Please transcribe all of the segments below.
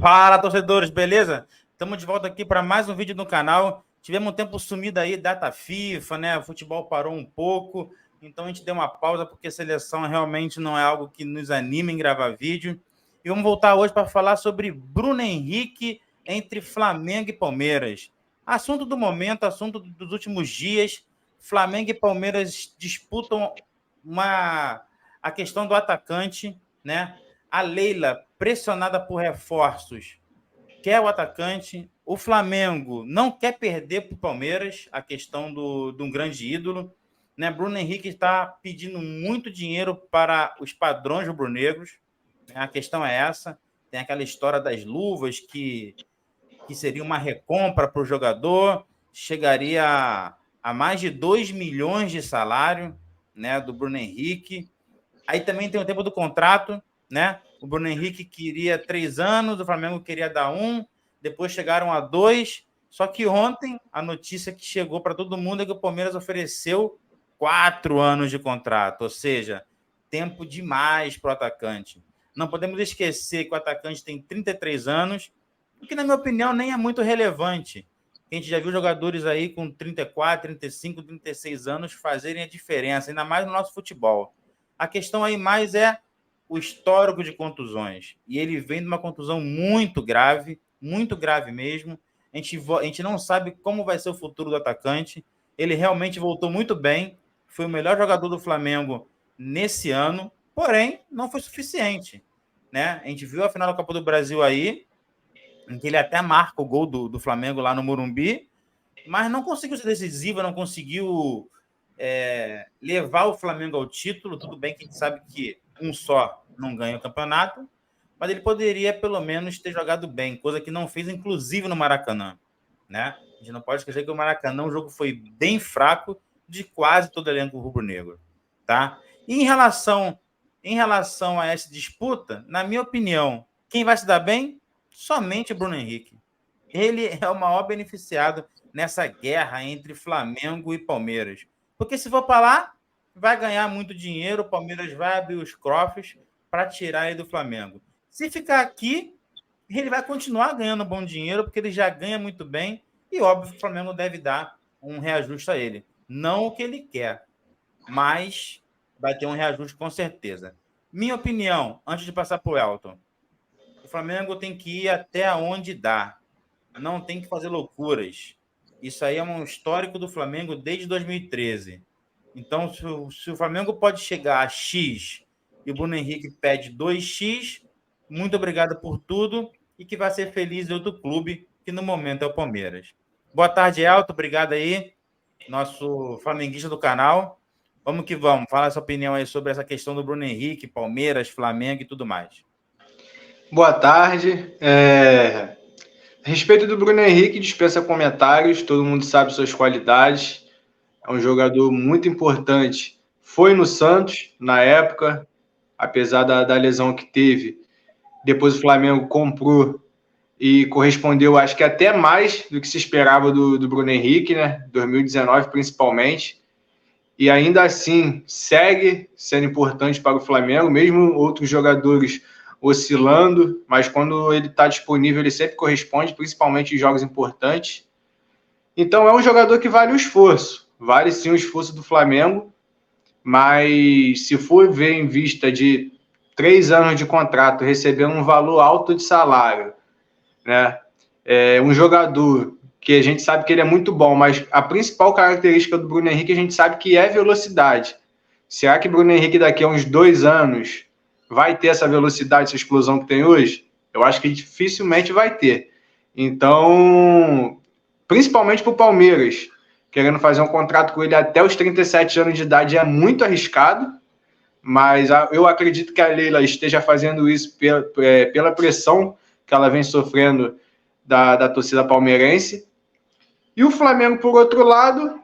Fala, torcedores, beleza? Estamos de volta aqui para mais um vídeo no canal. Tivemos um tempo sumido aí, data FIFA, né? O futebol parou um pouco, então a gente deu uma pausa porque seleção realmente não é algo que nos anima em gravar vídeo. E vamos voltar hoje para falar sobre Bruno Henrique entre Flamengo e Palmeiras. Assunto do momento, assunto dos últimos dias. Flamengo e Palmeiras disputam a questão do atacante, né? A Leila, pressionada por reforços, quer o atacante. O Flamengo não quer perder para o Palmeiras, a questão de um grande ídolo. Né? Bruno Henrique está pedindo muito dinheiro para os padrões rubro-negros. Né? A questão é essa. Tem aquela história das luvas que seria uma recompra para o jogador. Chegaria a mais de 2 milhões de salário, né, do Bruno Henrique. Aí também tem o tempo do contrato, né? O Bruno Henrique queria 3 anos, o Flamengo queria dar 1, depois chegaram a 2. Só que ontem a notícia que chegou para todo mundo é que o Palmeiras ofereceu 4 anos de contrato, ou seja, tempo demais para o atacante. Não podemos esquecer que o atacante tem 33 anos, o que, na minha opinião, nem é muito relevante. A gente já viu jogadores aí com 34, 35, 36 anos fazerem a diferença, ainda mais no nosso futebol. A questão aí mais é o histórico de contusões. E ele vem de uma contusão muito grave mesmo. A gente não sabe como vai ser o futuro do atacante. Ele realmente voltou muito bem. Foi o melhor jogador do Flamengo nesse ano. Porém, não foi suficiente. Né? A gente viu a final da Copa do Brasil aí, em que ele até marca o gol do Flamengo lá no Morumbi, mas não conseguiu ser decisivo, não conseguiu levar o Flamengo ao título. Tudo bem que a gente sabe que um só não ganha o campeonato, mas ele poderia pelo menos ter jogado bem, coisa que não fez, inclusive no Maracanã, né? A gente não pode esquecer que o Maracanã, o jogo foi bem fraco de quase todo o elenco rubro-negro, tá? E em relação a essa disputa, na minha opinião, quem vai se dar bem? Somente o Bruno Henrique. Ele é o maior beneficiado nessa guerra entre Flamengo e Palmeiras. Porque se for para lá, vai ganhar muito dinheiro, o Palmeiras vai abrir os cofres para tirar ele do Flamengo. Se ficar aqui, ele vai continuar ganhando bom dinheiro, porque ele já ganha muito bem, e óbvio que o Flamengo deve dar um reajuste a ele. Não o que ele quer, mas vai ter um reajuste com certeza. Minha opinião, antes de passar para o Elton, o Flamengo tem que ir até onde dá. Não tem que fazer loucuras. Isso aí é um histórico do Flamengo desde 2013. Então, se o Flamengo pode chegar a X e o Bruno Henrique pede 2x, muito obrigado por tudo e que vai ser feliz em outro clube, que no momento é o Palmeiras. Boa tarde, Elton. Obrigado aí, nosso flamenguista do canal. Vamos que vamos. Fala a sua opinião aí sobre essa questão do Bruno Henrique, Palmeiras, Flamengo e tudo mais. Boa tarde. A respeito do Bruno Henrique, dispensa comentários, todo mundo sabe suas qualidades, é um jogador muito importante. Foi no Santos, na época, apesar da lesão que teve. Depois o Flamengo comprou e correspondeu, acho que até mais do que se esperava do Bruno Henrique, né? 2019 principalmente. E ainda assim, segue sendo importante para o Flamengo, mesmo outros jogadores oscilando, mas quando ele está disponível, ele sempre corresponde, principalmente em jogos importantes. Então é um jogador que vale o esforço, vale sim o esforço do Flamengo, mas se for ver em vista de 3 anos de contrato, recebendo um valor alto de salário, né? Um jogador que a gente sabe que ele é muito bom, mas a principal característica do Bruno Henrique a gente sabe que é velocidade. Será que Bruno Henrique daqui a uns 2 anos vai ter essa velocidade, essa explosão que tem hoje? Eu acho que dificilmente vai ter. Então, principalmente para o Palmeiras, querendo fazer um contrato com ele até os 37 anos de idade é muito arriscado, mas eu acredito que a Leila esteja fazendo isso pela pressão que ela vem sofrendo da torcida palmeirense. E o Flamengo, por outro lado,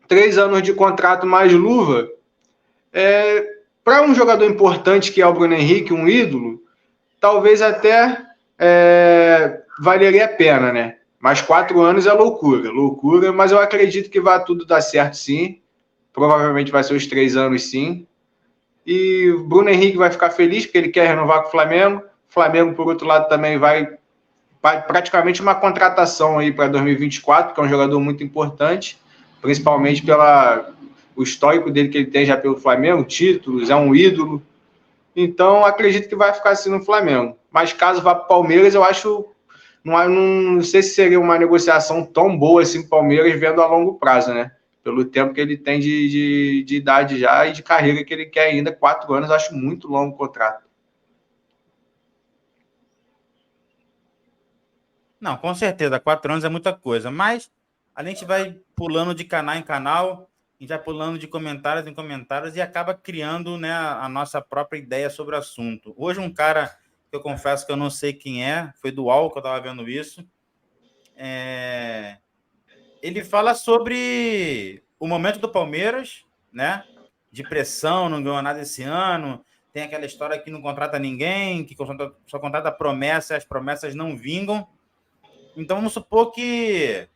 3 anos de contrato mais luva, para um jogador importante que é o Bruno Henrique, um ídolo, talvez até valeria a pena, né? Mas 4 anos é loucura, mas eu acredito que vai tudo dar certo sim. Provavelmente vai ser os 3 anos sim. E o Bruno Henrique vai ficar feliz porque ele quer renovar com o Flamengo. O Flamengo, por outro lado, também vai praticamente uma contratação aí para 2024, que é um jogador muito importante, principalmente o histórico dele que ele tem já pelo Flamengo, títulos, é um ídolo. Então, acredito que vai ficar assim no Flamengo. Mas caso vá para o Palmeiras, eu acho. Não sei se seria uma negociação tão boa assim para o Palmeiras, vendo a longo prazo, né? Pelo tempo que ele tem de idade já e de carreira que ele quer ainda, 4 anos, acho muito longo o contrato. Não, com certeza, 4 anos é muita coisa, mas a gente vai pulando de canal em canal, e já pulando de comentários em comentários e acaba criando, né, a nossa própria ideia sobre o assunto. Hoje um cara que eu confesso que eu não sei quem foi do UOL que eu estava vendo isso, ele fala sobre o momento do Palmeiras, né, de pressão, não ganhou nada esse ano, tem aquela história que não contrata ninguém, que só contrata promessa, as promessas não vingam. Então, vamos supor que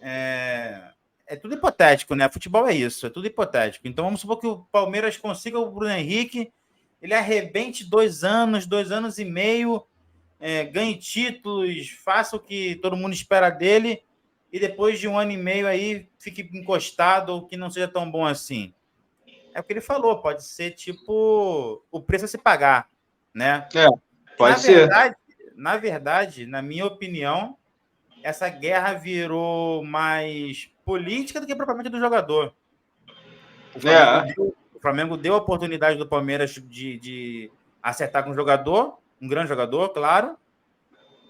é tudo hipotético, né? Futebol é isso, é tudo hipotético. Então, vamos supor que o Palmeiras consiga o Bruno Henrique, ele arrebente 2 anos e meio, ganhe títulos, faça o que todo mundo espera dele, e depois de 1 ano e meio aí fique encostado ou que não seja tão bom assim. É o que ele falou, pode ser tipo o preço a se pagar, né? Pode ser. Na verdade, na minha opinião, essa guerra virou mais política do que propriamente do jogador. O Flamengo deu a oportunidade do Palmeiras de acertar com o jogador, um grande jogador, claro,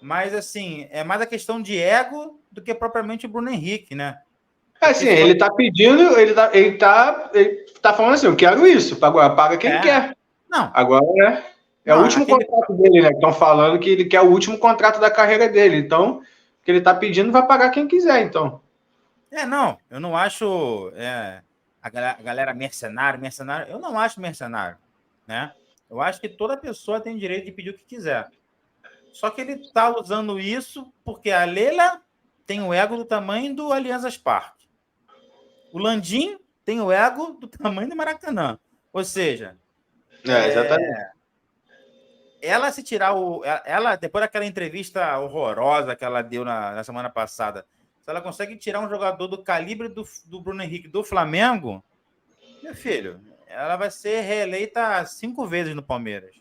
mas assim, é mais a questão de ego do que propriamente o Bruno Henrique, né? Assim, ele tá pedindo, ele tá falando assim, eu quero isso, agora paga quem quer. Não. Agora, né? É o último contrato dele, né? Estão falando que ele quer o último contrato da carreira dele. Então, o que ele tá pedindo vai pagar quem quiser, então. Não, eu não acho a galera mercenário, eu não acho mercenário, né? Eu acho que toda pessoa tem direito de pedir o que quiser. Só que ele tá usando isso porque a Leila tem o ego do tamanho do Allianz Parque. O Landim tem o ego do tamanho do Maracanã. Ou seja, exatamente. Ela se tirar ela, depois daquela entrevista horrorosa que ela deu na semana passada, se ela consegue tirar um jogador do calibre do Bruno Henrique do Flamengo, meu filho, ela vai ser reeleita 5 vezes no Palmeiras.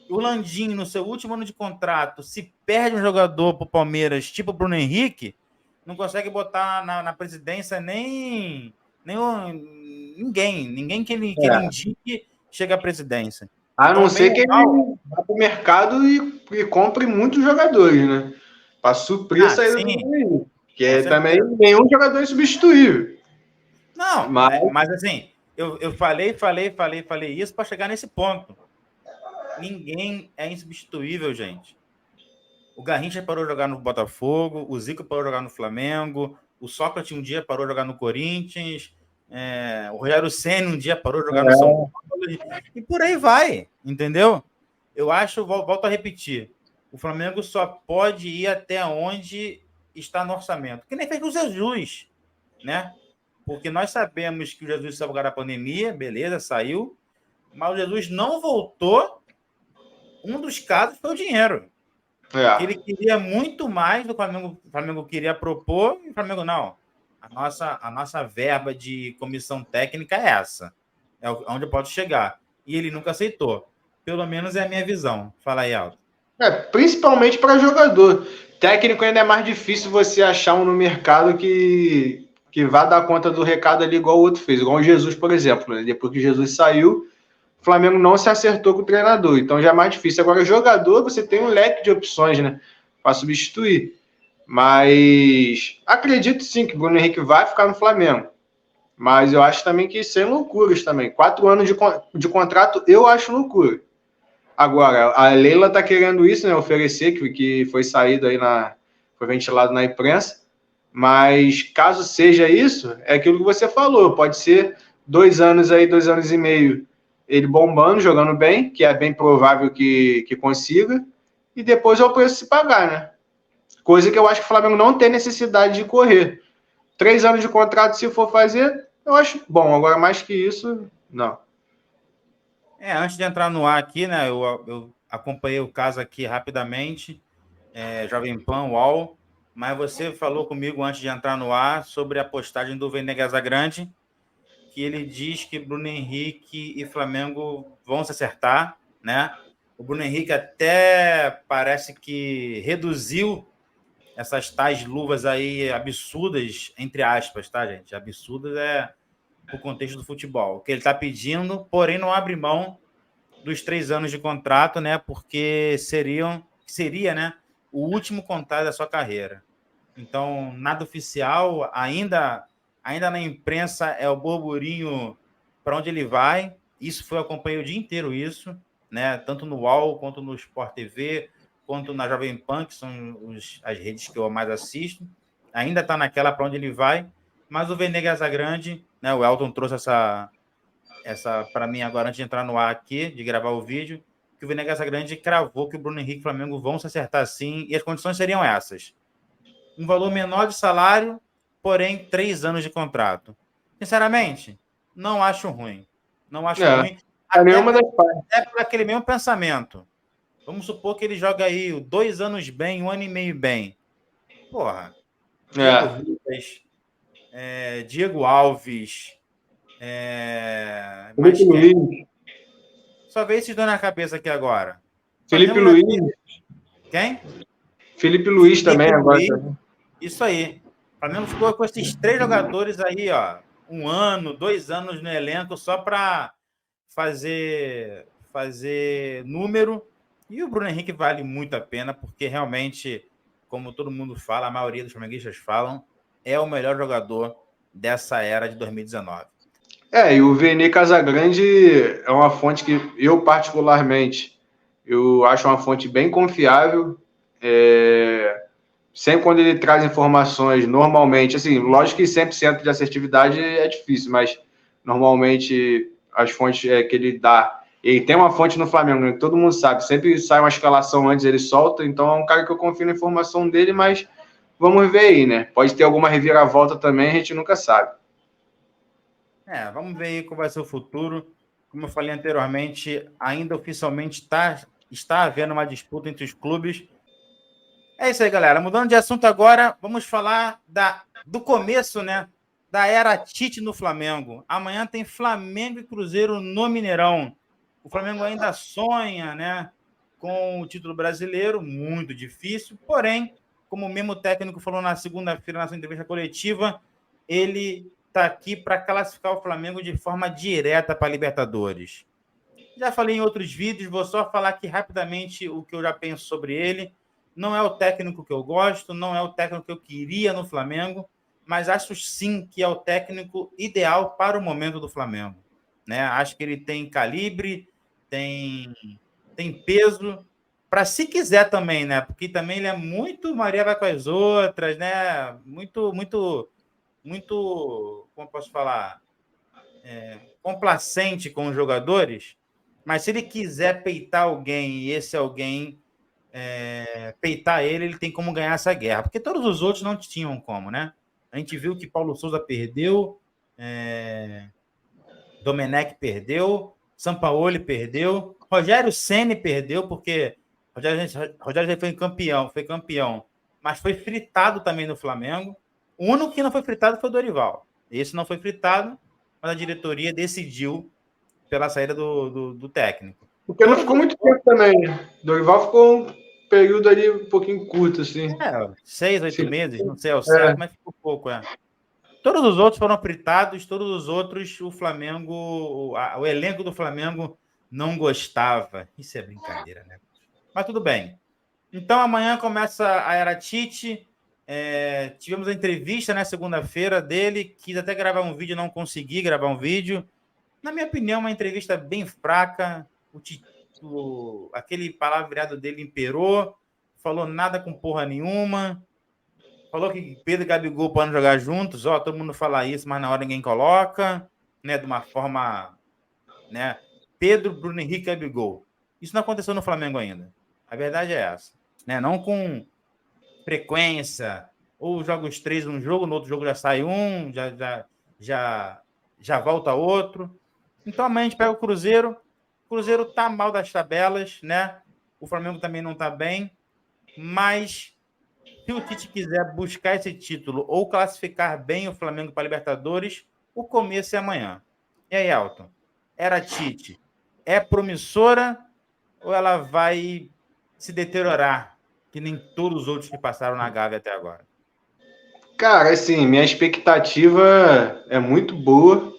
O Landim, no seu último ano de contrato, se perde um jogador para o Palmeiras, tipo o Bruno Henrique, não consegue botar na presidência ninguém que ele indique chega à presidência. A não ser que ele vá para o mercado e compre muitos jogadores, né? Para suprir a saída do Bruno Henrique. Que também nenhum jogador é substituível. Não, mas assim, eu falei isso para chegar nesse ponto. Ninguém é insubstituível, gente. O Garrincha parou de jogar no Botafogo, o Zico parou de jogar no Flamengo, o Sócrates um dia parou de jogar no Corinthians, o Rogério Ceni um dia parou de jogar no São Paulo, e por aí vai, entendeu? Eu acho, volto a repetir, o Flamengo só pode ir até onde está no orçamento, que nem fez o Jesus, né? Porque nós sabemos que o Jesus saiu da pandemia, beleza, saiu, mas o Jesus não voltou. Um dos casos foi o dinheiro. Que ele queria muito mais do que o Flamengo queria propor, e o Flamengo não. A nossa verba de comissão técnica é essa. É onde eu posso chegar. E ele nunca aceitou. Pelo menos é a minha visão. Fala aí, Aldo. Principalmente para jogador. Técnico ainda é mais difícil você achar um no mercado que vá dar conta do recado ali igual o outro fez. Igual o Jesus, por exemplo. Né? Depois que Jesus saiu, o Flamengo não se acertou com o treinador, então já é mais difícil. Agora, jogador, você tem um leque de opções, né, para substituir. Mas acredito sim que o Bruno Henrique vai ficar no Flamengo. Mas eu acho também que sem loucuras também. 4 anos de contrato, eu acho loucura. Agora, a Leila tá querendo isso, né, oferecer, que foi saído aí, foi ventilado na imprensa. Mas caso seja isso, é aquilo que você falou. Pode ser 2 anos aí, 2 anos e meio, ele bombando, jogando bem, que é bem provável que consiga, e depois é o preço se pagar, né? Coisa que eu acho que o Flamengo não tem necessidade de correr. 3 anos de contrato, se for fazer, eu acho bom. Agora, mais que isso, não. Antes de entrar no ar aqui, né, eu acompanhei o caso aqui rapidamente, Jovem Pan, UOL, mas você falou comigo antes de entrar no ar sobre a postagem do Vene Casagrande, que ele diz que Bruno Henrique e Flamengo vão se acertar, né? O Bruno Henrique até parece que reduziu essas tais luvas aí absurdas, entre aspas, tá, gente? Absurdas o contexto do futebol. O que ele está pedindo, porém não abre mão dos 3 anos de contrato, né? Porque seria, né, o último contrato da sua carreira. Então, nada oficial, ainda na imprensa é o burburinho para onde ele vai. Isso foi, eu acompanhei o dia inteiro isso, né? Tanto no UOL, quanto no Sport TV, quanto na Jovem Pan, que são as redes que eu mais assisto. Ainda está naquela para onde ele vai. Mas o Vene Casagrande, né? O Elton trouxe essa para mim agora, antes de entrar no ar aqui, de gravar o vídeo, que o Vene Casagrande cravou que o Bruno Henrique e o Flamengo vão se acertar sim, e as condições seriam essas: um valor menor de salário, porém 3 anos de contrato. Sinceramente, não acho ruim. Não acho ruim. Até por aquele mesmo pensamento. Vamos supor que ele joga aí 2 anos bem, 1 ano e meio bem. Porra. Diego Ribas, Diego Alves, Felipe Luiz. Só veio esses dois na cabeça aqui agora. Felipe Luiz. Quem? Felipe Luiz também agora. Isso aí. O Flamengo ficou com esses 3 jogadores aí, ó, 1 ano, 2 anos no elenco só para fazer número. E o Bruno Henrique vale muito a pena, porque realmente, como todo mundo fala, a maioria dos flamenguistas falam, é o melhor jogador dessa era de 2019. E o Vene Casagrande é uma fonte que eu, particularmente, eu acho uma fonte bem confiável. Sempre quando ele traz informações, normalmente, assim, lógico que 100% de assertividade é difícil, mas normalmente as fontes que ele dá, ele tem uma fonte no Flamengo, né, que todo mundo sabe, sempre sai uma escalação antes, ele solta, então é um cara que eu confio na informação dele, mas vamos ver aí, né? Pode ter alguma reviravolta também, a gente nunca sabe. Vamos ver aí qual vai ser o futuro. Como eu falei anteriormente, ainda oficialmente está havendo uma disputa entre os clubes. É isso aí, galera. Mudando de assunto agora, vamos falar do começo, né, da era Tite no Flamengo. Amanhã tem Flamengo e Cruzeiro no Mineirão. O Flamengo ainda sonha, né, com o título brasileiro, muito difícil. Porém, como o mesmo técnico falou na segunda-feira na sua entrevista coletiva, ele está aqui para classificar o Flamengo de forma direta para a Libertadores. Já falei em outros vídeos, vou só falar aqui rapidamente o que eu já penso sobre ele. Não é o técnico que eu gosto, não é o técnico que eu queria no Flamengo, mas acho sim que é o técnico ideal para o momento do Flamengo, né? Acho que ele tem calibre, tem peso, para se quiser também, né? Porque também ele é muito Maria vai com as outras, né? Muito, como posso falar? Complacente com os jogadores, mas se ele quiser peitar alguém e esse alguém peitar ele tem como ganhar essa guerra, porque todos os outros não tinham como, né? A gente viu que Paulo Souza perdeu, Domenech perdeu, Sampaoli perdeu, Rogério Ceni perdeu, porque Rogério já foi campeão, mas foi fritado também no Flamengo. O único que não foi fritado foi o Dorival. Esse não foi fritado, mas a diretoria decidiu pela saída do técnico. Porque não ficou muito tempo também. Dorival ficou um período ali um pouquinho curto, assim. 6, 8 meses, não sei ao certo, mas ficou pouco, Todos os outros foram fritados, todos os outros o Flamengo, o elenco do Flamengo não gostava. Isso é brincadeira, né? Mas tudo bem. Então amanhã começa a era Tite. Tivemos a entrevista, né, segunda-feira dele. Quis até gravar um vídeo, não consegui gravar um vídeo. Na minha opinião, uma entrevista bem fraca. Aquele palavreado dele imperou. Falou nada com porra nenhuma. Falou que Pedro e Gabigol podem jogar juntos. Todo mundo fala isso, mas na hora ninguém coloca. Né, de uma forma... Né, Pedro, Bruno Henrique e Gabigol. Isso não aconteceu no Flamengo ainda. A verdade é essa. Né? Não com frequência. Ou joga os 3 num jogo, no outro jogo já sai um, já volta outro. Então amanhã a gente pega o Cruzeiro. O Cruzeiro tá mal das tabelas, né? o Flamengo também não está bem, mas se o Tite quiser buscar esse título ou classificar bem o Flamengo para a Libertadores, o começo é amanhã. E aí, Elton? Era Tite. É promissora ou ela vai se deteriorar, que nem todos os outros que passaram na Gávea até agora? Cara, assim, minha expectativa é muito boa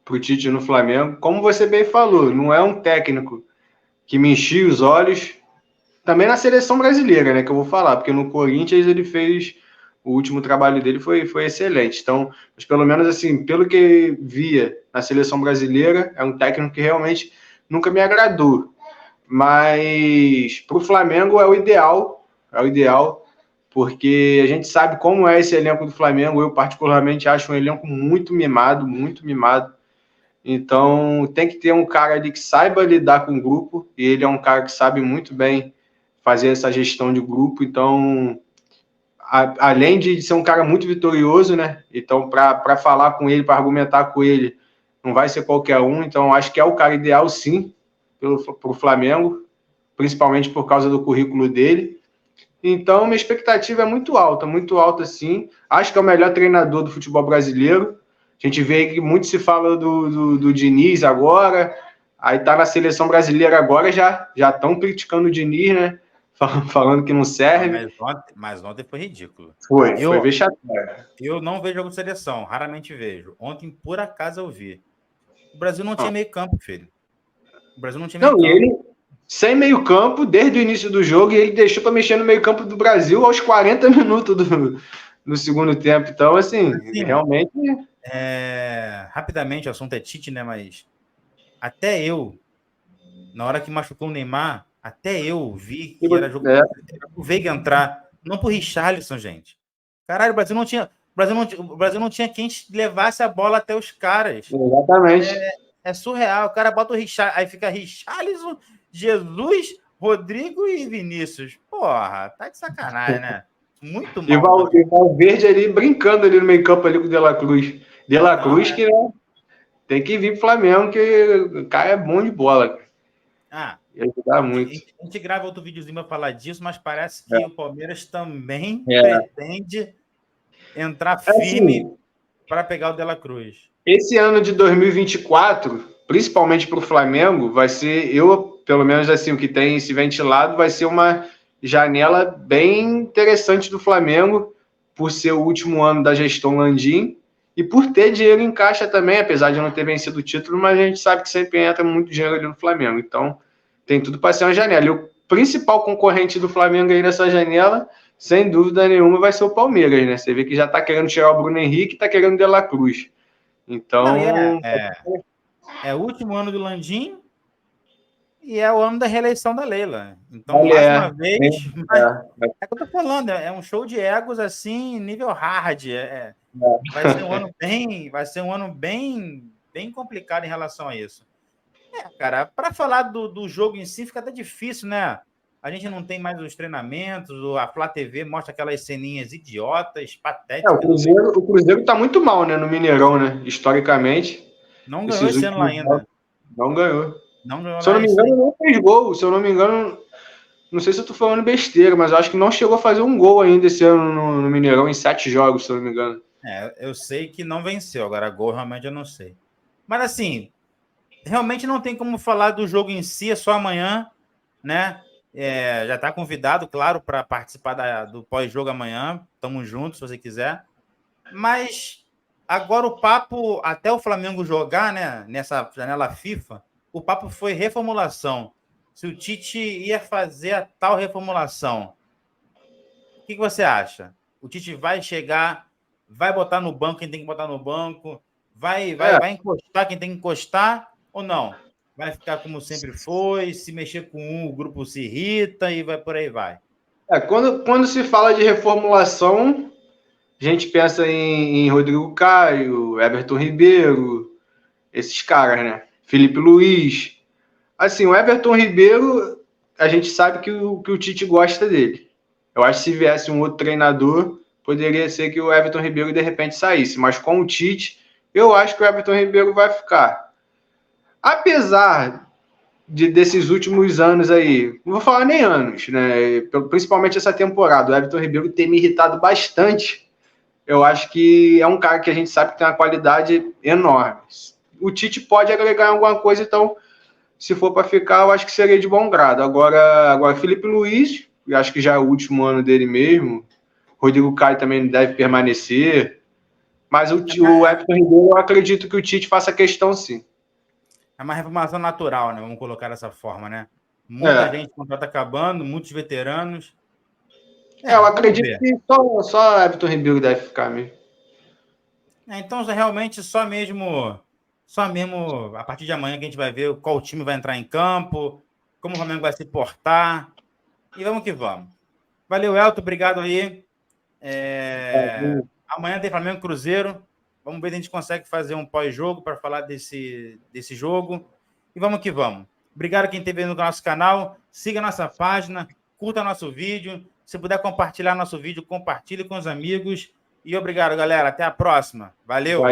pro Tite no Flamengo. Como você bem falou, não é um técnico que me enchia os olhos. Também na seleção brasileira, né, que eu vou falar, porque no Corinthians ele fez... O último trabalho dele foi excelente. Então, mas pelo menos assim, pelo que via na seleção brasileira, é um técnico que realmente nunca me agradou. Mas para o Flamengo é o ideal, porque a gente sabe como é esse elenco do Flamengo. Eu, particularmente, acho um elenco muito mimado, muito mimado. Então, tem que ter um cara ali que saiba lidar com o grupo, e ele é um cara que sabe muito bem fazer essa gestão de grupo. Então, além de ser um cara muito vitorioso, né? Então, para falar com ele, para argumentar com ele, não vai ser qualquer um. Então, acho que é o cara ideal, sim, para o Flamengo, principalmente por causa do currículo dele. Então, minha expectativa é muito alta, sim. Acho que é o melhor treinador do futebol brasileiro. A gente vê que muito se fala do Diniz agora, aí tá na seleção brasileira agora, já estão criticando o Diniz, né? Falando que não serve. Mas ontem foi ridículo. Foi vexatório. Eu não vejo jogo de seleção, raramente vejo. Ontem, por acaso, eu vi. O Brasil não tinha meio campo, filho. O Brasil não tinha meio campo. Ele, sem meio campo, desde o início do jogo, e ele deixou para mexer no meio campo do Brasil aos 40 minutos do segundo tempo. Então, assim realmente... Rapidamente, o assunto é Tite, né? Mas até eu, na hora que machucou o Neymar, até eu vi que era jogo o Veiga entrar, não pro Richarlison, gente. Caralho, o Brasil não tinha quem levasse a bola até os caras. Exatamente. É surreal. O cara bota o Richarlison, aí fica Richarlison, Jesus, Rodrigo e Vinícius. Porra, tá de sacanagem, né? Muito mal. E o Valverde ali brincando ali no meio campo ali com o De La Cruz. De La Cruz que, né, tem que vir pro Flamengo, que o cara é bom de bola. Ia ajudar muito. A gente grava outro videozinho para falar disso, mas parece que o Palmeiras também pretende entrar firme para pegar o De La Cruz. Esse ano de 2024, principalmente para o Flamengo, vai ser, pelo menos assim, o que tem se ventilado, vai ser uma janela bem interessante do Flamengo, por ser o último ano da gestão Landim e por ter dinheiro em caixa também, apesar de não ter vencido o título, mas a gente sabe que sempre entra muito dinheiro ali no Flamengo. Então, tem tudo para ser uma janela. E o principal concorrente do Flamengo aí nessa janela, sem dúvida nenhuma, vai ser o Palmeiras, né? Você vê que já está querendo tirar o Bruno Henrique e está querendo o De La Cruz. Então... é o último ano do Landim e é o ano da reeleição da Leila. Então, mais uma vez... É o que eu tô falando, é um show de egos, assim, nível hard. Vai ser um ano bem complicado em relação a isso. Cara, para falar do jogo em si, fica até difícil, né? A gente não tem mais os treinamentos, a Flá TV mostra aquelas ceninhas idiotas, patéticas. O Cruzeiro tá muito mal, né, no Mineirão, né? Historicamente. Não ganhou esse ano lá ainda. Não ganhou. Se eu não me engano, não fez gol. Se eu não me engano, não sei se eu tô falando besteira, mas eu acho que não chegou a fazer um gol ainda esse ano no Mineirão, em 7 jogos, se eu não me engano. Eu sei que não venceu, agora gol realmente eu não sei. Mas assim, realmente não tem como falar do jogo em si, é só amanhã, né? Já está convidado, claro, para participar do pós-jogo amanhã. Tamo junto, se você quiser. Mas agora o papo, até o Flamengo jogar, né, nessa janela FIFA, o papo foi reformulação. Se o Tite ia fazer a tal reformulação, o que você acha? O Tite vai chegar, vai botar no banco quem tem que botar no banco, vai encostar quem tem que encostar ou não? Vai ficar como sempre foi, se mexer com um, o grupo se irrita e vai por aí vai. Quando se fala de reformulação, a gente pensa em Rodrigo Caio, Everton Ribeiro, esses caras, né? Felipe Luiz. Assim, o Everton Ribeiro, a gente sabe que o Tite gosta dele. Eu acho que se viesse um outro treinador, poderia ser que o Everton Ribeiro de repente saísse. Mas com o Tite, eu acho que o Everton Ribeiro vai ficar. Apesar desses últimos anos aí, não vou falar nem anos, né? Principalmente essa temporada, o Everton Ribeiro tem me irritado bastante. Eu acho que é um cara que a gente sabe que tem uma qualidade enorme. O Tite pode agregar alguma coisa, então, se for para ficar, eu acho que seria de bom grado. Agora Felipe Luiz, eu acho que já é o último ano dele mesmo. Rodrigo Caio também deve permanecer. Mas o Everton Ribeiro, eu acredito que o Tite faça questão, sim. É uma reformação natural, né? Vamos colocar dessa forma, né? Muita gente com o contrato acabando, muitos veteranos. Eu acredito que só Everton Ribeiro deve ficar mesmo. Então, realmente, só mesmo a partir de amanhã que a gente vai ver qual time vai entrar em campo, como o Flamengo vai se portar. E vamos que vamos. Valeu, Elton. Obrigado aí. Amanhã tem Flamengo e Cruzeiro. Vamos ver se a gente consegue fazer um pós-jogo para falar desse jogo. E vamos que vamos. Obrigado a quem esteve no nosso canal. Siga a nossa página, curta nosso vídeo. Se puder compartilhar nosso vídeo, compartilhe com os amigos. E obrigado, galera. Até a próxima. Valeu.